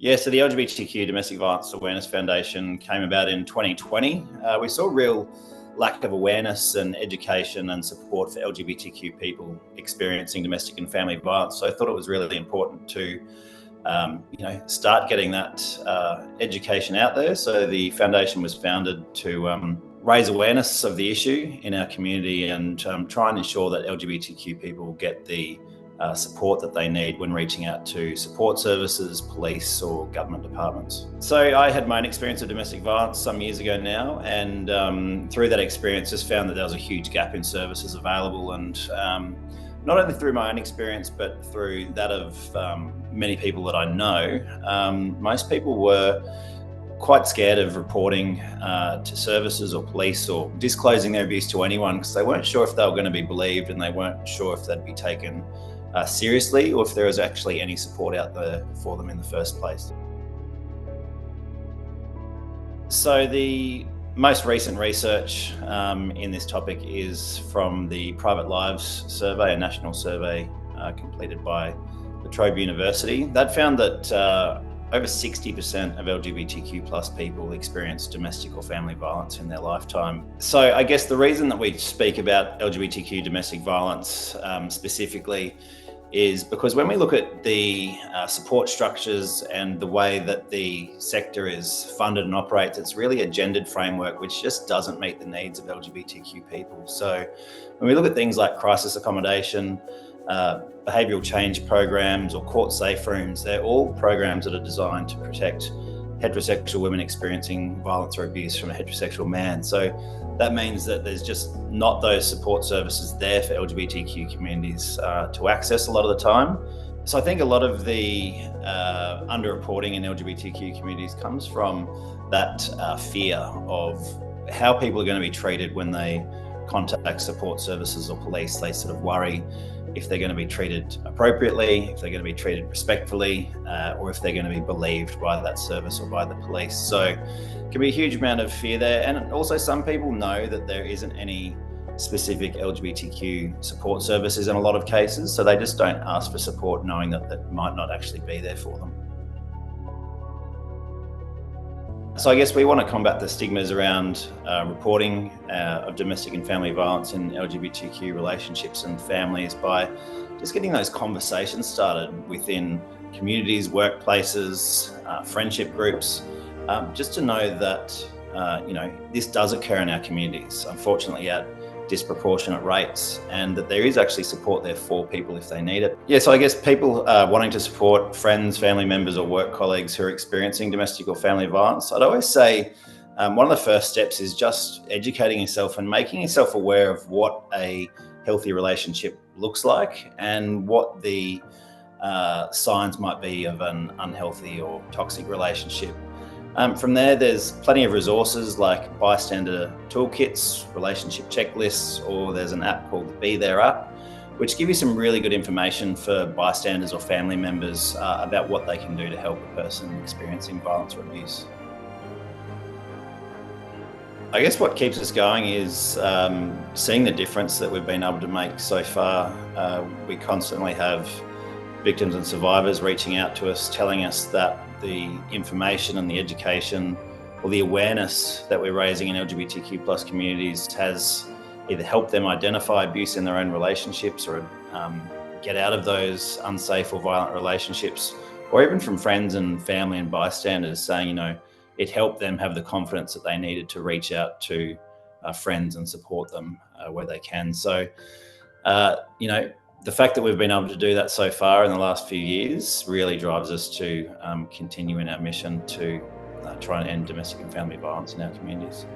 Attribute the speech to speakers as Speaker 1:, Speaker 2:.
Speaker 1: Yeah, so the LGBTQ Domestic Violence Awareness Foundation came about in 2020. We saw real lack of awareness and education and support for LGBTQ people experiencing domestic and family violence. So I thought it was really important to, start getting that education out there. So the foundation was founded to raise awareness of the issue in our community and try and ensure that LGBTQ people get the support that they need when reaching out to support services, police or government departments. So I had my own experience of domestic violence some years ago now, and through that experience just found that there was a huge gap in services available, and not only through my own experience but through that of many people that I know, most people were quite scared of reporting to services or police or disclosing their abuse to anyone because they weren't sure if they were going to be believed, and they weren't sure if they'd be taken seriously or if there was actually any support out there for them in the first place. So the most recent research in this topic is from the Private Lives Survey, a national survey completed by La Trobe University. That found that over 60% of LGBTQ plus people experience domestic or family violence in their lifetime. So I guess the reason that we speak about LGBTQ domestic violence specifically is because when we look at the support structures and the way that the sector is funded and operates, it's really a gendered framework which just doesn't meet the needs of LGBTQ people. So when we look at things like crisis accommodation, behavioural change programs or court safe rooms, they're all programs that are designed to protect heterosexual women experiencing violence or abuse from a heterosexual man. So that means that there's just not those support services there for LGBTQ communities to access a lot of the time. So I think a lot of the underreporting in LGBTQ communities comes from that fear of how people are going to be treated when they contact support services or police. They sort of worry if they're going to be treated appropriately, if they're going to be treated respectfully, or if they're going to be believed by that service or by the police. So it can be a huge amount of fear there. And also some people know that there isn't any specific LGBTQ support services in a lot of cases, so they just don't ask for support knowing that that might not actually be there for them. So I guess we want to combat the stigmas around reporting of domestic and family violence in LGBTQ relationships and families by just getting those conversations started within communities, workplaces, friendship groups, just to know that this does occur in our communities, unfortunately at disproportionate rates, and that there is actually support there for people if they need it. Yeah, so I guess people wanting to support friends, family members or work colleagues who are experiencing domestic or family violence, I'd always say one of the first steps is just educating yourself and making yourself aware of what a healthy relationship looks like and what the signs might be of an unhealthy or toxic relationship. From there, there's plenty of resources like bystander toolkits, relationship checklists, or there's an app called the Be There app, which give you some really good information for bystanders or family members about what they can do to help a person experiencing violence or abuse. I guess what keeps us going is seeing the difference that we've been able to make so far. We constantly have victims and survivors reaching out to us, telling us that the information and the education or the awareness that we're raising in LGBTQ plus communities has either helped them identify abuse in their own relationships or get out of those unsafe or violent relationships, or even from friends and family and bystanders saying, it helped them have the confidence that they needed to reach out to friends and support them where they can. So, the fact that we've been able to do that so far in the last few years really drives us to continue in our mission to try and end domestic and family violence in our communities.